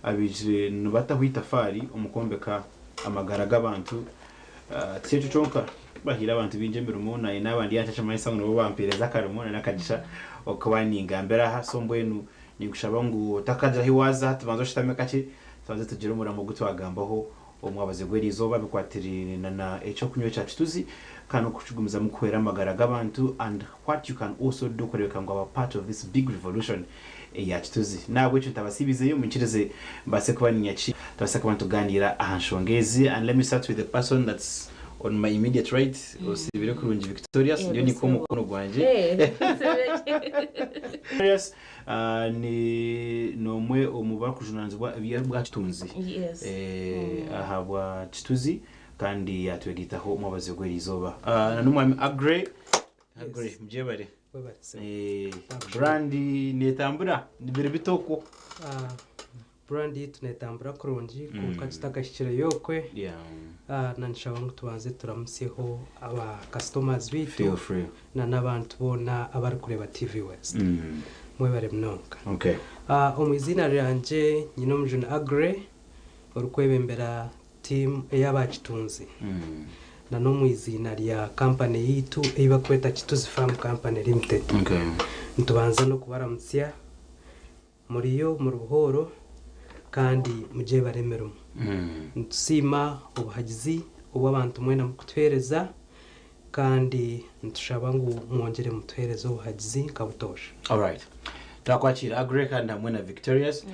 abije nubatahuita fari umukombeka amagara g'abantu tsecho chonka bahira abantu binjemera umuna inabandi yacha chamayisa ngo bampereza karumona nakadisha okawaninga mbera hasombwenu nigushaba ngo takaja hiwaza tubanzo shitame kachi tubanze tugire umuramo gutwagambaho omwabaze gwerizoba bikwatirina na echo kunyo cha Kituzi kano kuchugumiza mukwera amagara g'abantu and what you can also do kureka ngo aba part of this big revolution ya Kituzi nabwo cyo tabasibizeyo munchireze mbase kubanyachi tabasaka abantu ganira ahanshongezi and let me start with the person that's on my immediate right osibire kurungi Victoria ndio niko mukono gwanje yes ni nomwe omuba kujunanzwa bwa Kitunzi ahabwa Kituzi kandi yatwegitaho mubaze gwerizoba na numwe agree mjebare brandi netambura nibere bitoko brandi tunetambura kurungi kuko kitagashikira yokwe nanshaho tubanze turamuseho aba customers bitu na nabantu bona abari kureba TV West mwebare mnonka okay omwizina ryanje nyino mjuna agre orukwebembera team eyaba Kitunzi na no mwizina lya company yitu eiba kweta Kituzi Farm Company Limited okay ntubanza no kubaramutsia muriyo mu ruhoro kandi muje baremerumo ntusima ubuhagizi ubw'abantu mwena mukutwereza kandi ntushaba ngo mwongere mutwereza ubuhagizi kabutosha. All right, twakwakira agree kandi mwena Victorious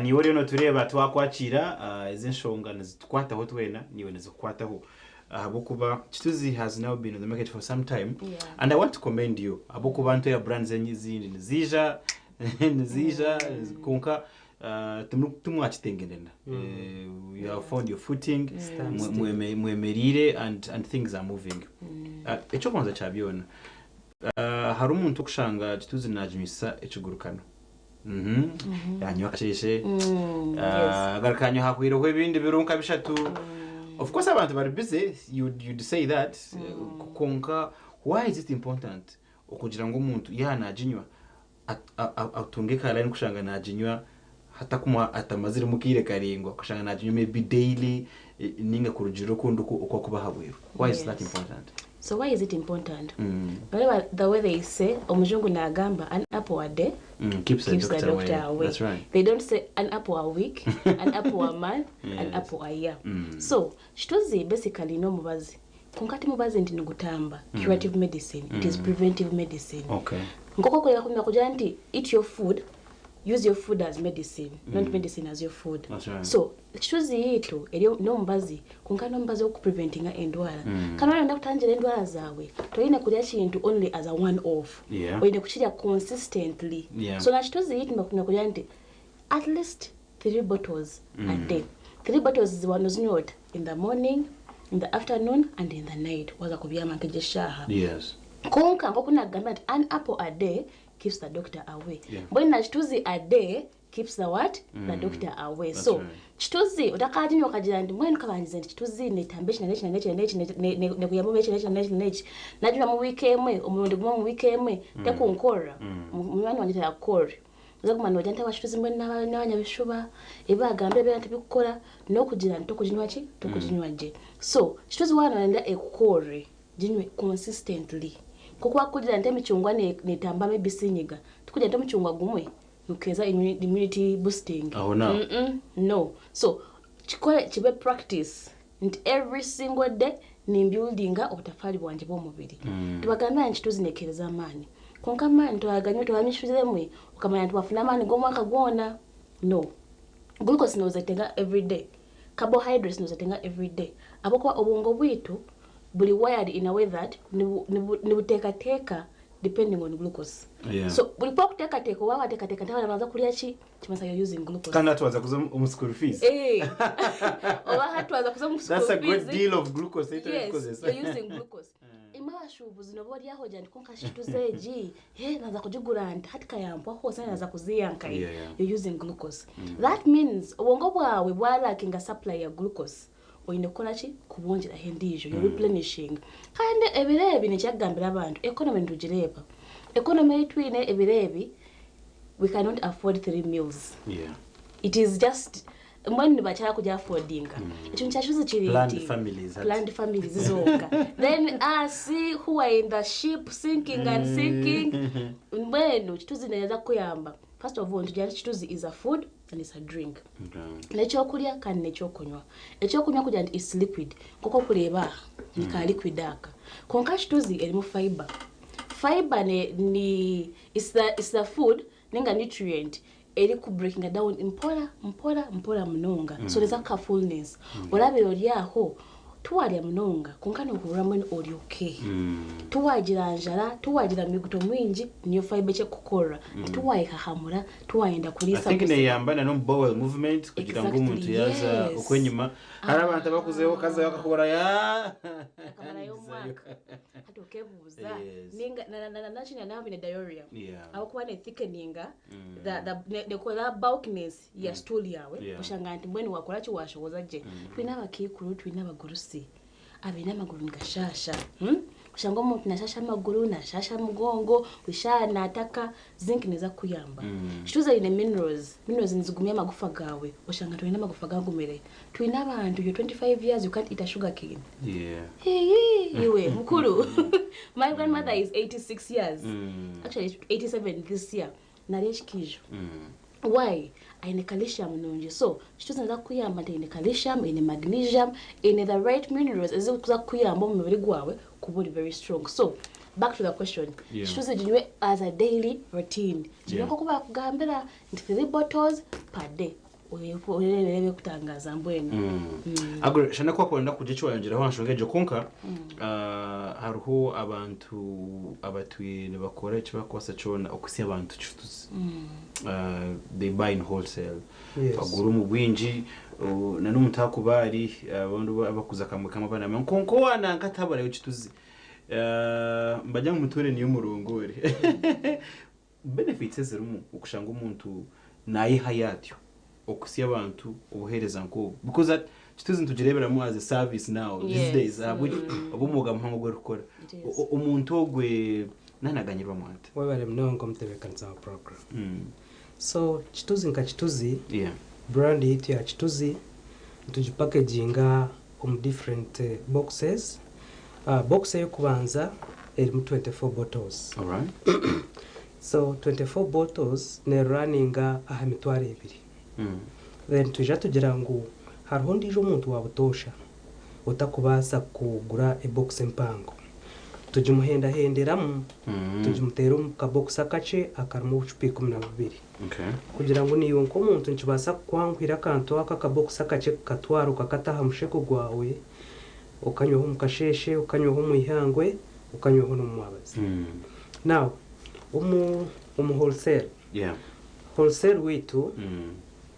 ni wori no tureba twakwakira izinshonga nzikwataho twena niwe nizikwataho abukuba Kituzi has now been on the market for some time and I want to commend you abukuba nto ya brands zindi nizija konka tumwachitengenena you have found your footing mwemerire and things are moving echo kwanza chabiona hari umuntu kushanga Kituzi najimisa echugurukano yanyo kasheshe agakanyo hakwiro kwebindi birunka bishatu of course abantu bari busy you'd say that konka why is it important okugira ngo umuntu yanajinywa atungeka line kushanga najinywa hata kuma atamazire mukire karingwa kushanga najinywa maybe daily ninga kurujiro kunduko uko kuba habwero why is that important? So why is it important? The way they say omujungu na agamba an apple a day keeps the doctor away. That's right. They don't say an apple a week, an apple a month, an apple a year. So Kituzi basically no mubazi kunkati mubazi ndi ngutamba curative medicine. It is preventive medicine. Okay. Ngoko kwa kuja nti eat your food, use your food as medicine, not medicine as your food. That's right. So Kituzi yitu elio no mbazi kunkano mbazi okupreventinga endwala kana nda kutangira endwala zawe toyine kulya kintu only as a one off oyine kuchirya consistently so na Kituzi yitu nakuna kulya nti at least 3 bottles a day. 3 bottles ziwanoznywa in the morning, in the afternoon and in the night waza kubyama nkejeshaha. Yes. Konka ngokuna gamba an apple a day keeps the doctor away. When na Kituzi a day keeps the what? The doctor away. That's so Kituzi utakaji wakagira ndi mwenu kabanyize ndi Kituzi netambesha ne kuyamo mechi nechi najuma mu week emwe omurundi gumwe mu week emwe tekunkora umwana wanje ya kore zakumana wajanta wa Kituzi mbwe n'abanyabishuba ebagambe bera tibikora no kugira nto kujinywa ki to kujinywa je so Kituzi wana nenda ekore jinywe consistently kuko akugira nte michungwa netamba mebisinyiga tukujya nte michungwa gumwe ukeza immunity boosting. Oh no. No. So chikole chibe practice and every single day ni buildinga obutafali bwanje bw'omubiri. Tubagamba Kituzi nekereza amani. Konka mani twaganywe twamishuzemwe ukamanya twafuna amani gomwaka gwona. No. Glucose nozatenga every day. Carbohydrates nozatenga every day. Aboko obongo bwitu buli wired in a way that nibuteka depending on glucose. So ulipo kuteka wawa teka ntabanza kulya chi chimasa you're using glucose. Kana twaza kuza school fees. Oba hatwaza kuza school fees. That's a good deal of glucose because you're using glucose. Imashubu zinobodi yaho jandi konka Kituzeji naza kujigura hatika yampo hose naza kuziyanka you're using glucose. That means obongo bwawe bwala kinga supply ya glucose. Oyine kola chi kubonjera hendijo you're replenishing kandi ebirebi nekyagambira abantu economy ndugireba economy twine ebirebi we cannot afford 3 meals it is just when bachara kuja affording ekintu kyachuzi kiri planned families zonka then see who are in the ship sinking and sinking mbeno kituzi naweza kuyamba. First of all tujali kituzi is a food and it's a drink. N'ekyokulya kandi n'ekyokunywa. Ekyokunywa kuja nti is liquid koko kuleba nika liquid aka konka kituzi erimu fiber ni is the food ninga nutrient eri ku breaking down mpola munonga so there's a fullness olabiro lyaho tuwalya munonga kunkana okuura mwene oli okay tuwagira njala tuwagira miguto mwingi niyo fiber che kukora tuwayikahamura tuwayenda kulisa I think ne yambana no bowel movement kugira ngo umuntu yaza okwenyuma hari abantu bakuzeho kaza yakakora ya kamara yo mwaka hatokebuza ninga na nachina nabi ne diarrhea abakuba ne thickening the kola bulkiness ya stool yawe ushanga nti mbweni wakola ki washoboza je twina abakikuru twina abagurusi abina amaguru ngashasha ushanga umuntu nashasha amaguru nashasha mugongo ushana ataka zinc neza kuyamba kituza ine minerals nzigumya amagufa gawe ushanga twina amagufa gagumere twina abantu yo 25 years you can't eat a sugar cane iwe mukuru. My grandmother is 86 years actually 87 this year nareshikije why ine calcium nonje so kituza nza kuyamba ine calcium ine magnesium ine the right minerals eziza kuyamba mu mubiri gwawe kuburi very strong. So back to the question kituza jinywe as a daily routine jinywe kuba kugambira nti 3 bottles per day uyewe kutangaza mbwene agure shana kwa kwenda kujichwa yongera wanshongeje konka haruho abantu abatwire bakora cyo bakosa cyona okusi abantu kituzi they buy in wholesale bagura mu bwinji na n'umuntu akubari abantu abakuza kamwe kamabana konko wana nkatabara yo kituzi mbajya mu mutore niyo murongore benefits zirumu ukushanga umuntu nayi hayatyo okusi abantu ubuhereza nko because that kituzi ntugirebera mu as a service now these days abumuga mpango gwe rukora umuntu ogwe nanaganyirwa mwate wabare mnongo mtebekanza program so kituzi nka kituzi brand hit ya kituzi tujipackaginga different boxes box yo kubanza erimu 24 bottles all right so 24 bottles ne runninga ahamitware ibiri then tuja tugira ngo hariho ndijo umuntu wabutosha utakubasa kugura e box empango tujimuhenda henderamu tujimutera mu ka box akace akarimo ucupi 12 kugira ngo niyo nko umuntu nkibasa kwankwira kanto aka box akace katwaro kakataha musheko gwawe ukanyweho mukasheshe ukanyweho mu ihangwe ukanyweho no mwabazi now wholesale wholesale witu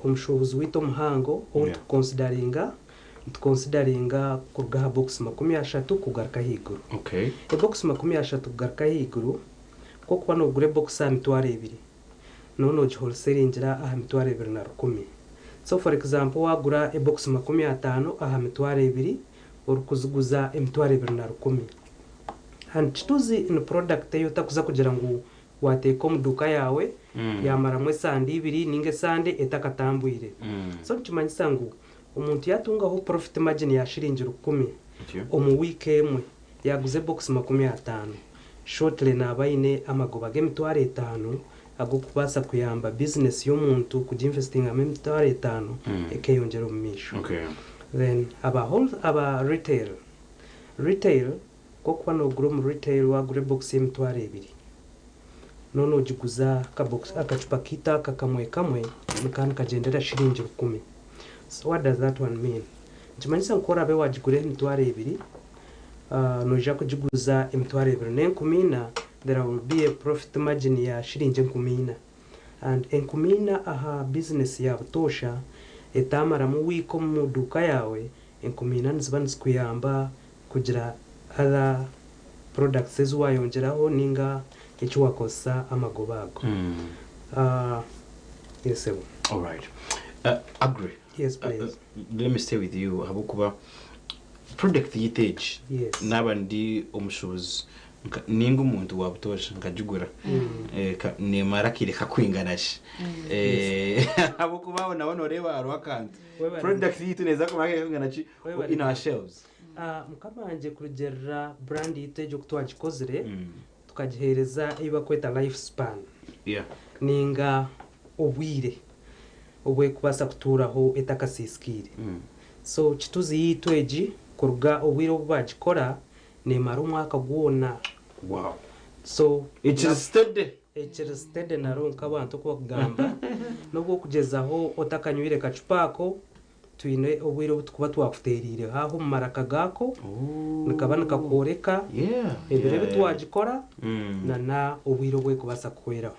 umushobozi wito muhango consideringa kugaha box 30 kugaruka higuru e box 30 kugaruka higuru ko kuba no gure box amitware 2 nono wholesale injira amitware 210 so for example wagura e box 50 amitware 2 urukuziguza emitware 210 and kituzi in product yo takuza kugira ngo wateka mu duka yawe yamara mwe sandi 2 ninge sande etakatambwire so kimanyisa ngo umuntu yatungaho profit margin ya shilingi 10 omu week emwe yaguze box 50 shortly nabayine amagoba gemitware 5 agokubasa kuyamba business y'omuntu kujinvesting amitware 5 ekeyongera omumisho then aba retail kokwa no group retail wa gure box emitware 2 nono jiguza ka box akachupa kita kamwe mukana kagendera shilingi 10 so what does that one mean jimanyisa nkora be wajigure emitware 2 noja kujiguza emitware 2 n'enkumina there will be a profit margin ya shilingi 10 and enkumina aha business ya butosha etamara mu wiko mu duka yawe enkumina nzibanze kuyamba kugira other products ezwayongeraho ninga echo wakosa amagobago yes sir. All right agree yes please let me stay with you habukuba product yitage yes nabandi omushobozi ninga umuntu wabutosha nkajugura nemara kireka kwinganashi abo kubabona bano reba arwakanze product yitu neza ko make kwinganashi in our shelves mukamanje kurugerera brand yitu ejo kutwagikozere tukagihereza iba kweta life span ninga obwire obwe kubasa kuturaho etakasiskire so Kituzi yitu eji kuruga obwire obwagikora nemara umwaka gwona. Wow. So it's steady naronka abantu ko kugamba nubwo kugezaho otakanywire kacupako twine obwire butukuba twakuterire haho maraka gako nikabana kakoreka ebirebe twagikora na obwire bwe kubasa kukwera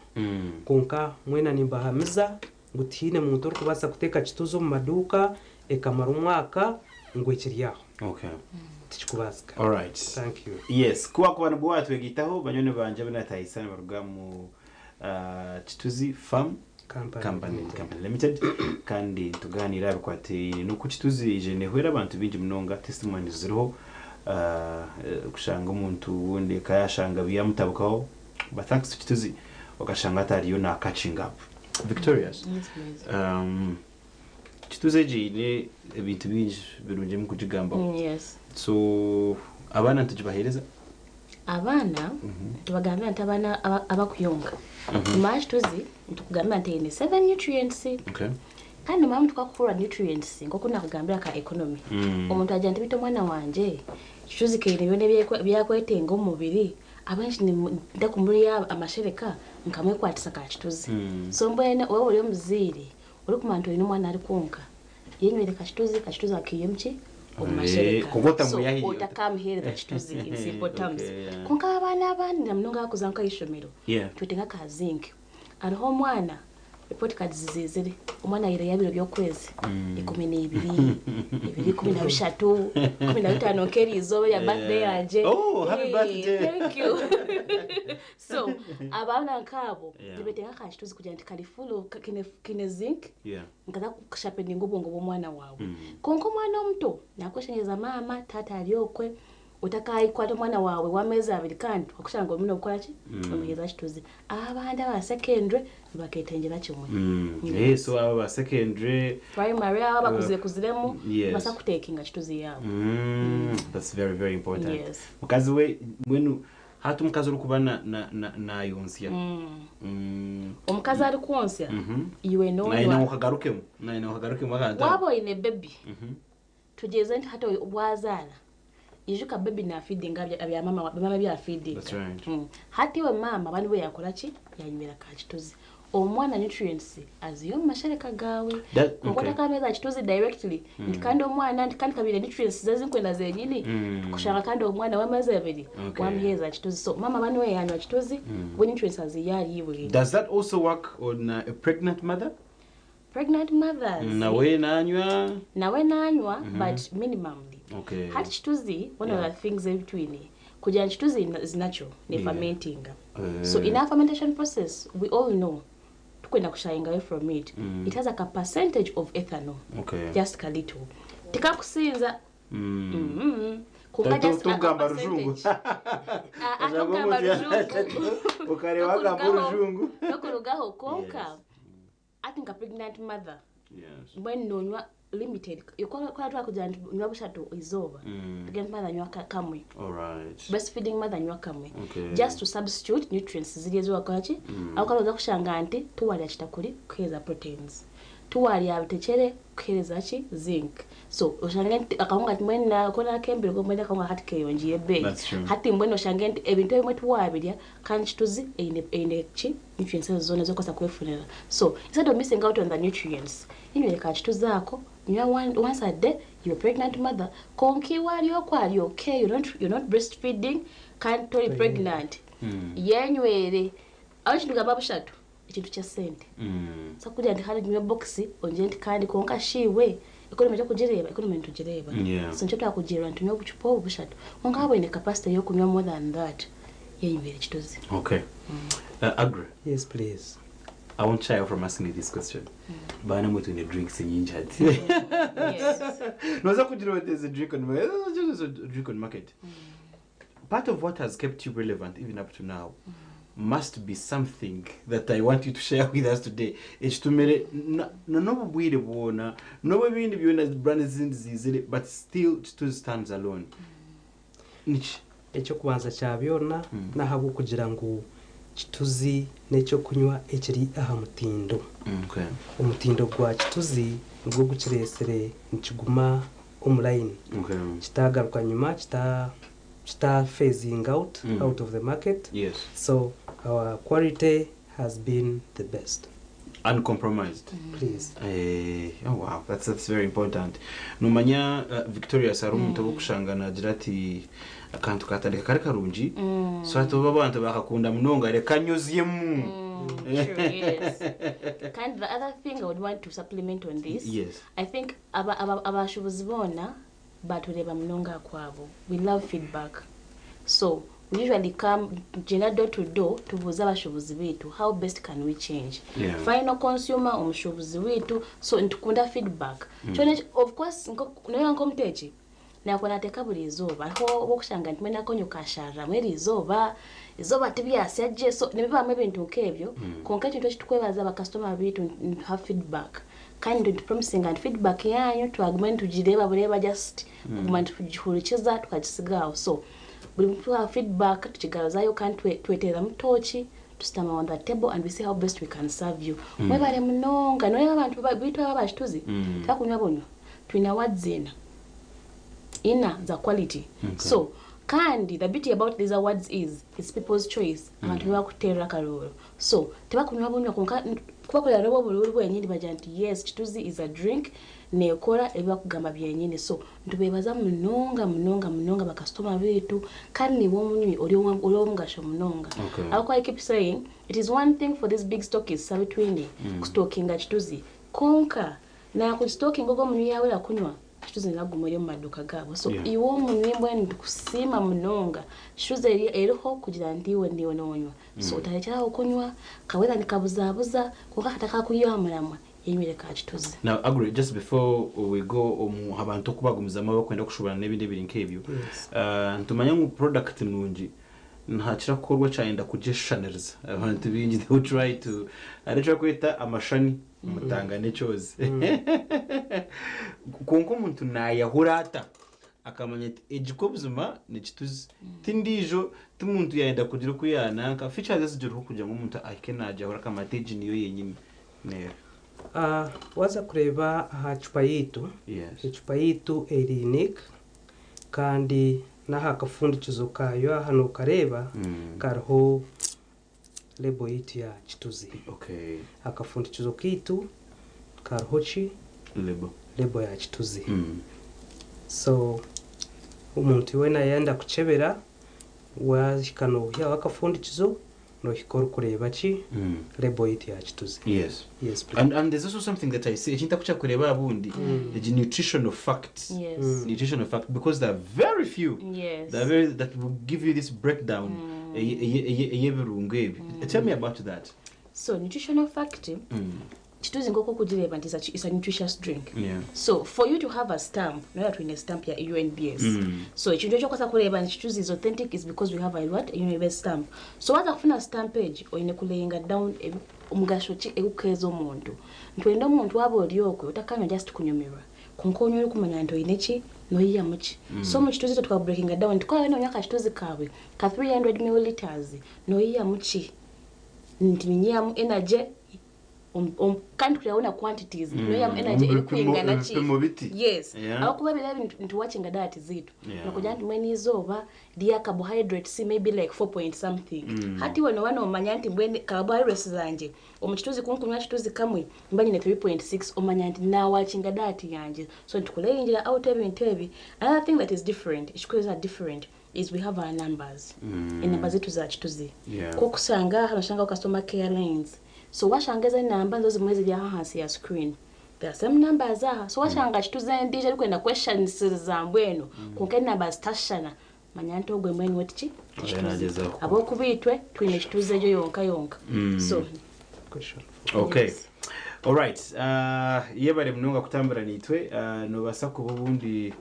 konka mwena nimbahamiza ngutine muntu uri kubasa kuteka Kituzi mu maduka ekamara umwaka ngwekiriyaho. Okay. Tichikubasika. All right. Thank you. Yes, kuba kubana bwa twegitaho banyone banje banatayisana baruga mu Kituzi Farm Company Limited kandi tuganira bikwate nuko Kituzi je nehwera abantu bingi munonga testimonies ziriho kushanga umuntu wundi kayashanga biyamutabukaho but thanks to Kituzi wakashanga atariyo na catching up. Victorious. Yes, please. Kituzi je ibintu bingi birunje mu kujigamba. Yes. So abana tujibahereza abana tubagambira nti abana abakuyonga image Kituzi tukugambira nti ine 7 nutrients. Okay. Kandi mama tukakura nutrients ngoko nakugambira ka economy omuntu ajya nti bito mwana wanje Kituzi kene byone byakwetenga omubiri abanshi ndakumuriya amashereka nkamwe kwatisa ka Kituzi so mbone wewe uri muziri uri kumanto ino mwana ari konka yenywere ka Kituzi akiyemchi kugota muyahiyo utakamhereza Kituzi in simple terms konka abana abandi namnonga kuzanka ishomero tutenga ka zinc ariho mwana report card zizezere umwana yire yabiro byokwezi 12 15 keri izobe ya birthday yanje. Oh, happy birthday. Thank you. So abana nkabo nibetenga ka Kituzi kugira nti kali full kine zinc ngaza kushapendi ngubongo bomwana wawe konko mwana omuto nakoshenyeza mama tata aliyokwe utakayi kwata mwana wawe wameza abiri kandi wakushanga omino kwachi omuheza Kituzi abandi aba secondary baketengera kimwe so aba secondary primary aba kuziremu basa kutekinga Kituzi yabo. That's very very important. Yes. Mukazi we mwenu hatu mukazi uri kubana na yonsya omukazi ari kwonsya iwe no na ukagarukemo kandi wabo ine baby tugeze nti hata wazala ijuka baby na feeding abya mama bya feeding. That's right. Hati we mama bani we yakora ki yanywera ka Kituzi omwana nutrients aziyo mashereka gawe ngota kameza Kituzi directly ndikando omwana ndikandi kabire nutrients zazinkwenda zenyini kushanga kandi omwana wamaze abiri wamheza Kituzi so mama bani we yanywa Kituzi we nutrients aziyari iwe. Does that also work on a pregnant mother? Pregnant mothers nawe nanywa but minimally. Okay. Hati Kituzi one of the things in between kuja Kituzi is natural ni fermenting. So in our fermentation process we all know tukwenda kushayinga away from it. It has like a percentage of ethanol. Okay. Just a little. Tika kusinza kunga just tugamba rujungu atugamba rujungu ukarewa gamba rujungu nokurugaho konka I think a pregnant mother when nonywa limited kwa twa kuja nywa bushatu izoba pregnant mother nywa kamwe. All right. Breastfeeding mother nywa kamwe just to substitute nutrients zirizo wakachi akaloza kushanga nti tuwali achitakuli kweza proteins tuwali abitekere kweza chi zinc so ushanga akahunga timwena kona kembere ko mwenda kanga hati keyonjiye be hati mbweno shanga nti ebintu ebimwe tuwabirya kandi Kituzi ine chi nutrients zone zo kosa kwefunira so instead of missing out on the nutrients inywele ka Kituzi zako nywa once a day. You're a pregnant mother konki wali okwali okay you're not breastfeeding can't totally pregnant yenywele awishinduka babushatu ekintu kya sente so kuja ndi hali nywe box onje ndi kandi konka shiwe economy yo kujireba economy ntujireba so ncho twakujira ntunywa buchupo bushatu konka abo ine capacity yo kunywa more than that yenywele Kituzi. Okay. Agri. Yes please. I won't shy from asking you this question. Bana mtu ni drinks nyingi hati. Yes. Noza kujira what is a drink on market. part of what has kept you relevant even up to now must be something that I want you to share with us today. Ekitumere no bwire bwona no bibindi byona brand zizire but still Kituzi stands alone. Ekyo kubanza kya byona nahabwo kugira ngo Kituzi n'ekyo kunywa ekiri aha mutindo. Omutindo gwa Kituzi nigwo gukiresere nikiguma online. Kitagaruka nyuma kita phasing out of the market. Yes. So our quality has been the best. Uncompromised. Please. Oh wow, that's very important. Numanya Victoria Sarum to kushangana jirati akantu katandika kare karungi so atoba abantu bakakunda munonga reka nyuzyemu. Sure, yes. Kind of the other thing I would want to supplement on this. Yes. I think abashubuzi bona batureba munonga kwabo. We love feedback. So we usually come door to door to buza abashubuzi betu how best can we change. Final consumer omushubuzi wetu so ntukunda feedback. Of course nayo nkomtechi na kona teka buri izuba aho bokushanga ntimena konyo kashara mweri izuba tibyasyaje so nibiba mebintu nkebyo konka kintu kitukwebaza aba customer betu have feedback kind of promising and feedback yanyu twagumana tugireba bureba just kugumana tugihurikiza tukagisigaho so buri mtu ha feedback tukigazayo kandi twetera mutochi to stand on the table and we see how best we can serve you. Mwebale munonga no abantu bitu abashituzi takunywa bonyo twina wadzina ina za quality. So kandi the beauty about these awards is it's people's choice abantu bakutera karoro so tebakunywa bonyo konka kubakola robo bululu bwenyini bajanti yes Kituzi is a drink nekora ebakugamba byenyini so ntubebaza munonga ba customer betu kandi wo munywi oliongasho munonga. I keep saying it is one thing for this big stockists between stocking at Kituzi konka na ku stocking gogo munywi yawe la kunywa Kituzi nagumwe mu maduka gabo so iwo munyimbo ndikusima munonga Kituzi eriho kugira ndiwe nonywa so utalekera okunywa kawera nikabuzabuza konka hataka kuyamuramwa yemireka Kituzi. Now agree just before we go abantu kubagumiza mabo kwenda kushobora nebindi biri nkebyo ntumanya mu product nungi ntacira korwa cyenda kujeshaniriza abantu bingi they will try to aricyo kwita amashani mutangane cyoze konko umuntu nayahurata akamanya ati ejikobuzuma ni Kituzi tindijo tumuntu yaenda kugira kuyananka features z'ijuru kujya mu muntu akenaje ahora kamateji niyo yenyine ne waza kureba aha chupa yitu. Chupa yitu eri unique kandi naha kafundikizo kayo hano kareba kariho label yitu ya Kituzi. Akafundikizo kitu kariho chi label ya Kituzi. So umuntu wena yenda kuchebera washikano ya wakafundikizo no hikoro kureba chi label yitu ya Kituzi. Yes, please. And there's also something that I say chinta kucha kureba abundi the nutritional facts. Nutritional fact because there are very few that will give you this breakdown. Tell me about that. So nutritional fact Kituzi ngoko kujireba nti it's a nutritious drink. So for you to have a stamp, no that we stamp ya UNBS. So ekintu ekyo kwasa kureba nti Kituzi is authentic is because we have a UNBS stamp. So waza kufuna stamp page oyine kulayinga down omugasho ki ekukeeza omuntu. Ntwenda omuntu waba olyokwe otakanywa just kunyumirwa. Konko onyo kumanya nti oyine ki noyiya muki. So mu Kituzi tukwa breaking down tukwa wena onyaka Kituzi kawe ka 300 ml noyiya muki. Ntiminyamu energy can't create quantities no yam energy ekwingana chi yes akuba bile into watching that zitu nakuja nti mweni izoba dia carbohydrates maybe like 4 point something hati wana omanya nti mbweni carbohydrates zanje omukituzi kunkunywa Kituzi kamwe mbanye ne 3.6 omanya nti na watching that yanje so ntukule injira out ebintu ebi. Another thing that is different issues are different is we have our numbers in numbers zetu za Kituzi kokusanga hanoshanga customer care lines. So washangeza namba nzo zimwezi bya hansi ya screen. There are some numbers so washanga Kituzi ndije kwenda questions za mbweno konke numbers tashana manyanto gwe mweni wetichi abo kubitwe twine Kituzi ejo yonka so question. Okay. All right. Yebare mnonga kutambura nitwe no basako bubundi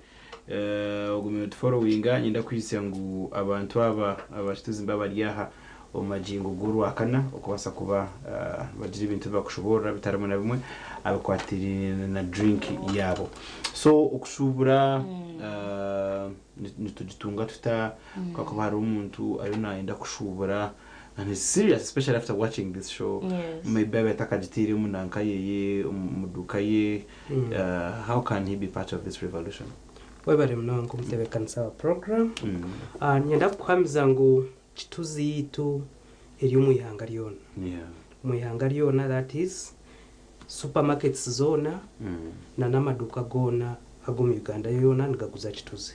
ogumye followinga nyenda kwise ngu abantu abashituzi mbabaryaha omagingo guru akana okubasa kuba bagira ibintu bakushobora bitaramo na bimwe abakwatiri na drink yabo so okushubura nitugitunga tuta kwa hari umuntu ari naenda kushubura and it's serious especially after watching this show. Maybe abatakagitiri umunanka yeye umuduka ye how can he be part of this revolution? Webale mnongo mtebekanisa wa program nyenda kuhamiza ngo Kituzi yitu eri umuyihanga lyona. Umuyihanga lyona, that is supermarkets zona na namaduka gona ago mu Uganda yona ngaguza Kituzi.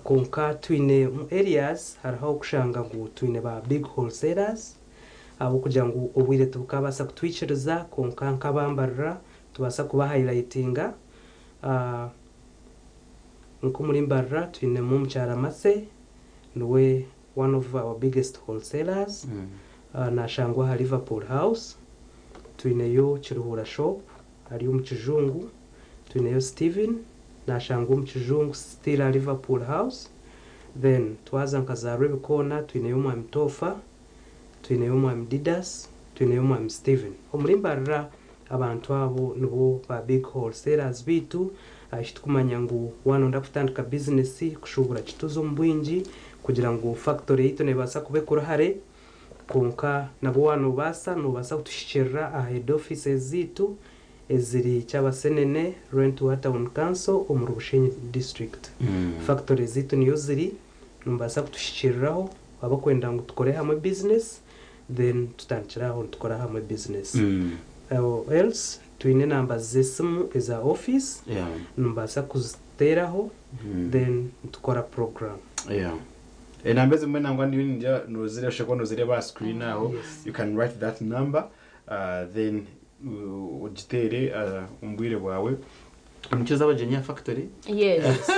Konka twine areas hariho kushanga ngo twine ba big wholesalers abo kugira ngo obwire tukabasa kutwiciriza konka nkabambarra tubasa kuba highlightinga nko muri mbarra twine mu mchara mase niwe one of our biggest wholesalers na shangwa ha Liverpool House twine yo Kiruhura shop ari mu Kijungu twine yo Steven na shangwa mu Kijungu still a Liverpool House then twaza nkazarwe bikona twine yo mu Mtofa twine yo mu Didas twine yo mu Steven omuri mbarra abantu abo nibo ba big wholesalers bitu ashitukumanya ngo wanonda kutandika business kushubura Kituzi mbwinji kugira ngo factory yitu nebasa kubekura hare konka nabo wano basa kutushikira a head offices zitu eziri cy'abasenene rent water on council omuru Bushenyi district factory zitu niyo ziri numbasa kutushikiraho abakwenda ngo tukore hamwe business then tutandikiraho tukora hamwe business else twine number zesimu eza office numbasa kuziteraho then tukora program enambeze mwe nangwa ndinja nozire sheko nozire ba screen aho you can write that number then ugitere umbwire bwawe Mcheza wa Jenya Factory? Yes.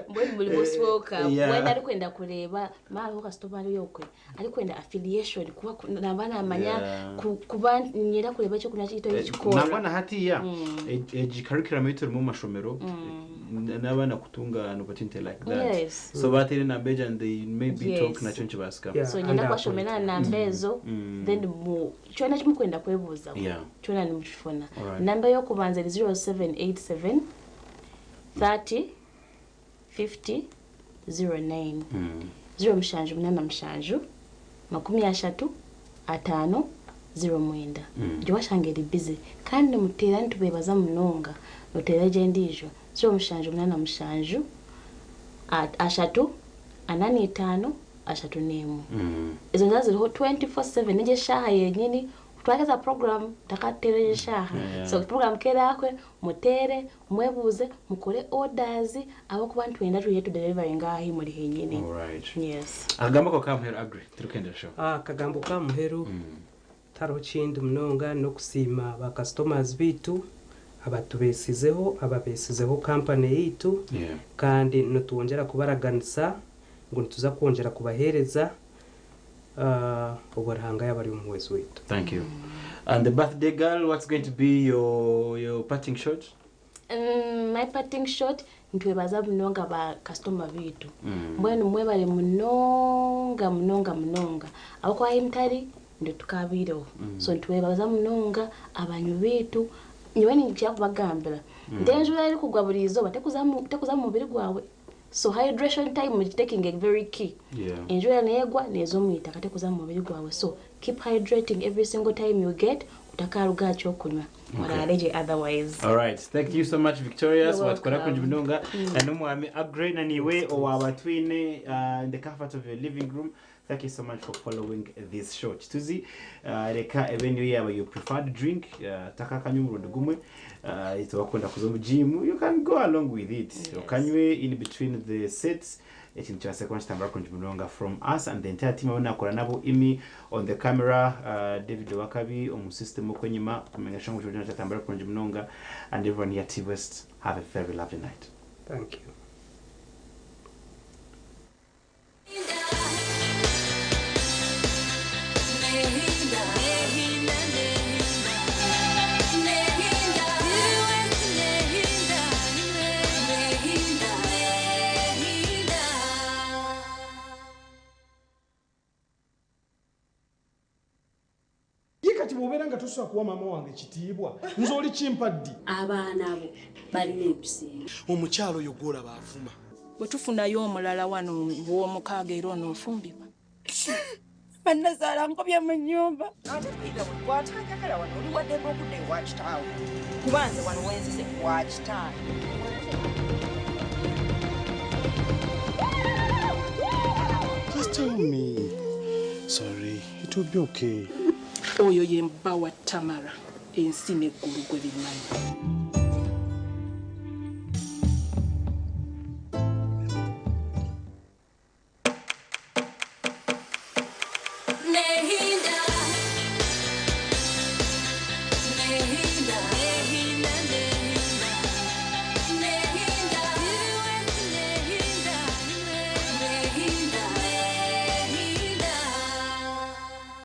Mbweni muri boss woka. Wena ari kwenda kureba maho customer yokwe. Ari kwenda affiliation kuba nabana amanya kuba nyira kureba cyo kunya cyito y'ikikora. Nabana hati ya curriculum yitu mu mashomero nabana kutunga an opportunity like that. So batiri na beja and they maybe talk na chonchi baska. So nyina kwa shomena na mbezo then mu cyona cyo kwenda kwebuza. Cyona ni mufona. Number yo kubanza 0787 30 50 09 0 mshanju mnana mshanju 35 0 jwa shangeri busy kandi mutera ntubebaza munonga notera je ndijo 0 mshanju mnana mshanju ashatu 85 ashatu nemu izo ndaziriho 24/7 nije shaha yenyini twakaza program takatereje shaha so program kera akwe mutere mwebuze mukore orders abo kubantu wenda tuyetu delivery ngahi muri henyine. Yes. Agamba ko kamuheru agree turukende show. Kagambo kamuheru taro chindi mnonga no kusima ba customers bitu ababesizeho company yitu kandi notwongera kubaraganisa ngo tuza kongera kubahereza obarhanga yabari umwezi wetu. Thank you. And the birthday girl, what's going to be your parting shot? My parting shot ntwebaza mnonga ba customer bitu. Mbwenu mwebale mnonga abako ahimtari ndo tukabiro. So ntwebaza mnonga abanyu bitu nyiweni ngiye kubagambira. Ndenjura ari kugwaburizo batekuza mubiri gwawe. So hydration time is taking a very key. Enjoy negwa nezo mwita kate kuza mubiri gwawe. So keep hydrating every single time you get utakaruga cyo kunywa. Warareje otherwise. All right. Thank you so much Victorious what kora kunjibinonga and umwami upgrade anyway or abatwine in the comfort of your living room. Thank you so much for following this show. Kituzi reka ebenyo yaba your preferred drink takaka nyumurundo gumwe itwakwenda kuzo gym you can go along with it. Okanywe in between the sets ekintu kya second time bakonjibunonga from us and the entire team abona akora nabo imi on the camera David Wakabi omu system okwenyima kumengesha ngo cyojana cyatambara konjibunonga and everyone here at T-West have a very lovely night. Thank you. Nehinda tusa kuwa mama wange kitiibwa nze oli kimpaddi abaana abo balina ebiseera omukyalo oyo gwolaba afuma bwe tufunayo omulala wano w'omukaaga era onoofumbibwa bannazaala nkobya mu nnyumba ate pita bwatayagala wano oli waddeko okudda ewa kitaawo kubanze wano wenzize wa kitaawo Just tell me. Sorry, it will be okay. oyo ye mba wa Tamara ensi n'eggulu gwe bimanyi Nehinda